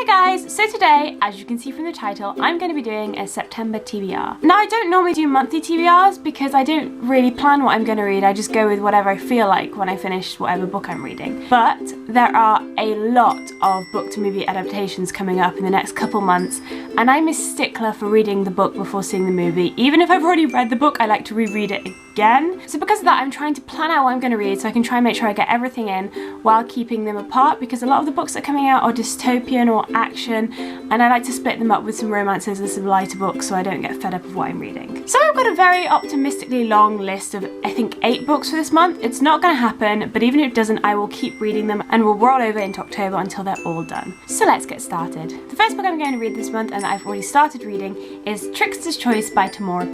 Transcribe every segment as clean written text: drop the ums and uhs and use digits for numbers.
guys, so today, as you can see from the title, I'm going to be doing a September TBR. Now I don't normally do monthly TBRs because I don't really plan what I'm going to read, I just go with whatever I feel like when I finish whatever book I'm reading. But there are a lot of book to movie adaptations coming up in the next couple months, and I'm a stickler for reading the book before seeing the movie. Even if I've already read the book, I like to reread it again. So because of that, I'm trying to plan out what I'm going to read so I can try and make sure I get everything in while keeping them apart, because a lot of the books that are coming out are dystopian or action, and I like to split them up with some romances and some lighter books so I don't get fed up of what I'm reading. So I've got a very optimistically long list of, I think, 8 books for this month. It's not going to happen, but even if it doesn't, I will keep reading them and we'll roll over into October until they're all done. So let's get started. The first book I'm going to read this month, and that I've already started reading, is Trickster's Choice by Tamora.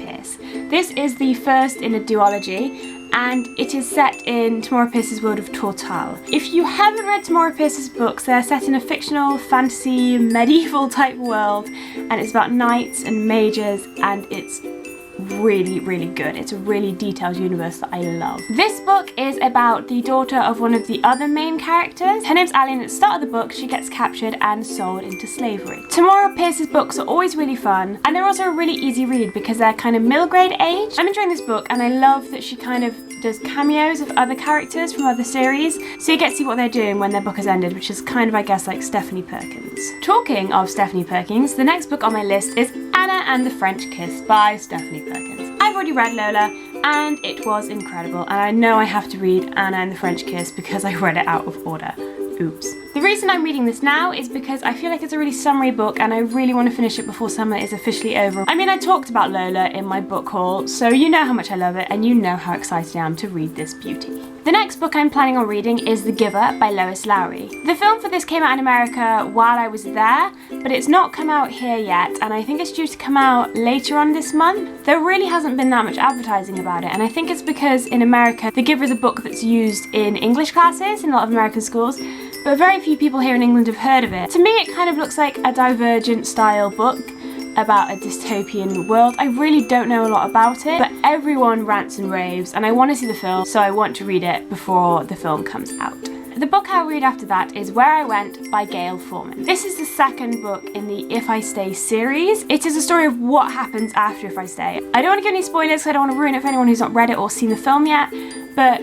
This is the first in a duology, and it is set in Tamora Pierce's world of Tortal. If you haven't read Tamora Pierce's books, they're set in a fictional, fantasy, medieval type world, and it's about knights and mages, and it's really, really good. It's a really detailed universe that I love. This book is about the daughter of one of the other main characters. Her name's Ali, and at the start of the book she gets captured and sold into slavery. Tamora Pierce's books are always really fun, and they're also a really easy read because they're kind of middle grade age. I'm enjoying this book, and I love that she kind of does cameos of other characters from other series, so you get to see what they're doing when their book has ended, which is kind of, I guess, like Stephanie Perkins. Talking of Stephanie Perkins, the next book on my list is Anna and the French Kiss by Stephanie Perkins. I've already read Lola, and it was incredible, and I know I have to read Anna and the French Kiss because I read it out of order. Oops. The reason I'm reading this now is because I feel like it's a really summary book and I really want to finish it before summer is officially over. I mean, I talked about Lola in my book haul, so you know how much I love it and you know how excited I am to read this beauty. The next book I'm planning on reading is The Giver by Lois Lowry. The film for this came out in America while I was there, but it's not come out here yet, and I think it's due to come out later on this month. There really hasn't been that much advertising about it, and I think it's because in America, The Giver is a book that's used in English classes in a lot of American schools, but very few people here in England have heard of it. To me, it kind of looks like a Divergent style book about a dystopian world. I really don't know a lot about it, but everyone rants and raves, and I want to see the film, so I want to read it before the film comes out. The book I'll read after that is Where I Went by Gayle Forman. This is the second book in the If I Stay series. It is a story of what happens after If I Stay. I don't want to give any spoilers because I don't want to ruin it for anyone who's not read it or seen the film yet, but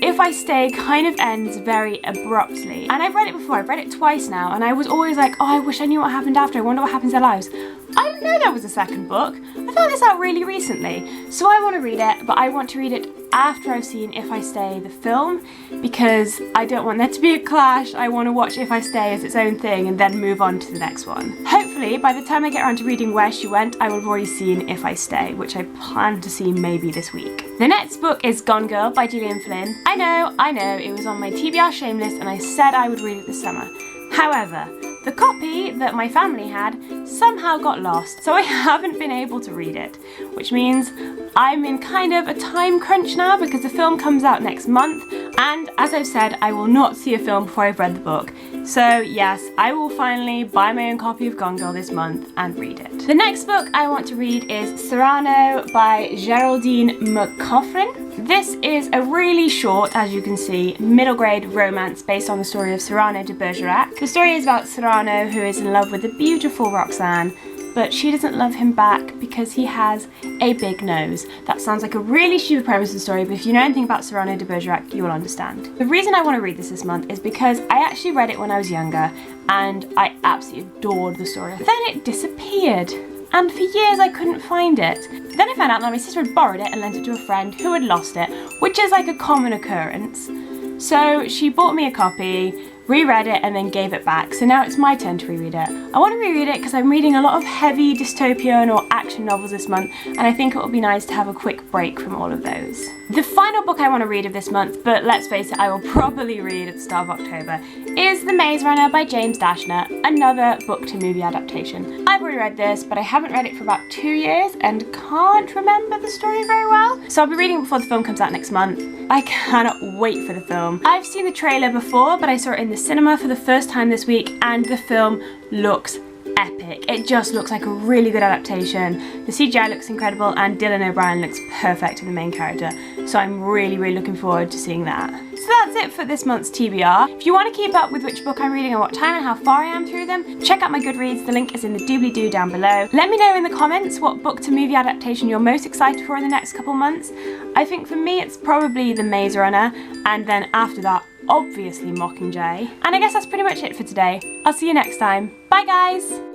If I Stay kind of ends very abruptly. And I've read it before, I've read it twice now, and I was always like, oh, I wish I knew what happened after, I wonder what happens in their lives. I didn't know there was a second book. I found this out really recently. So I want to read it, but I want to read it after I've seen If I Stay, the film, because I don't want there to be a clash. I want to watch If I Stay as its own thing and then move on to the next one. Hopefully, by the time I get around to reading Where She Went, I will have already seen If I Stay, which I plan to see maybe this week. The next book is Gone Girl by Gillian Flynn. I know, it was on my TBR shame list and I said I would read it this summer. However, the copy that my family had somehow got lost, so I haven't been able to read it, which means I'm in kind of a time crunch now because the film comes out next month, and as I've said, I will not see a film before I've read the book. So yes, I will finally buy my own copy of Gone Girl this month and read it. The next book I want to read is Cyrano by Geraldine McCaughrean. This is a really short, as you can see, middle grade romance based on the story of Cyrano de Bergerac. The story is about Cyrano, who is in love with the beautiful Roxanne, but she doesn't love him back because he has a big nose. That sounds like a really stupid premise of the story, but if you know anything about Cyrano de Bergerac, you will understand. The reason I want to read this month is because I actually read it when I was younger, and I absolutely adored the story. Then it disappeared, and for years I couldn't find it. Then I found out that my sister had borrowed it and lent it to a friend who had lost it, which is like a common occurrence. So she bought me a copy, reread it, and then gave it back. So now it's my turn to reread it. I want to reread it because I'm reading a lot of heavy dystopian or action novels this month, and I think it would be nice to have a quick break from all of those. The final book I want to read of this month, but let's face it, I will probably read at the start of October, is The Maze Runner by James Dashner, another book to movie adaptation. I've already read this, but I haven't read it for about 2 years and can't remember the story very well. So I'll be reading it before the film comes out next month. I cannot wait for the film. I've seen the trailer before, but I saw it in the cinema for the first time this week, and the film looks epic. It just looks like a really good adaptation. The CGI looks incredible, and Dylan O'Brien looks perfect in the main character, so I'm really looking forward to seeing that. So that's it for this month's TBR. If you want to keep up with which book I'm reading and what time and how far I am through them, check out my Goodreads, the link is in the doobly-doo down below. Let me know in the comments what book to movie adaptation you're most excited for in the next couple months. I think for me it's probably The Maze Runner, and then after that, obviously Mockingjay. And I guess that's pretty much it for today. I'll see you next time. Bye guys!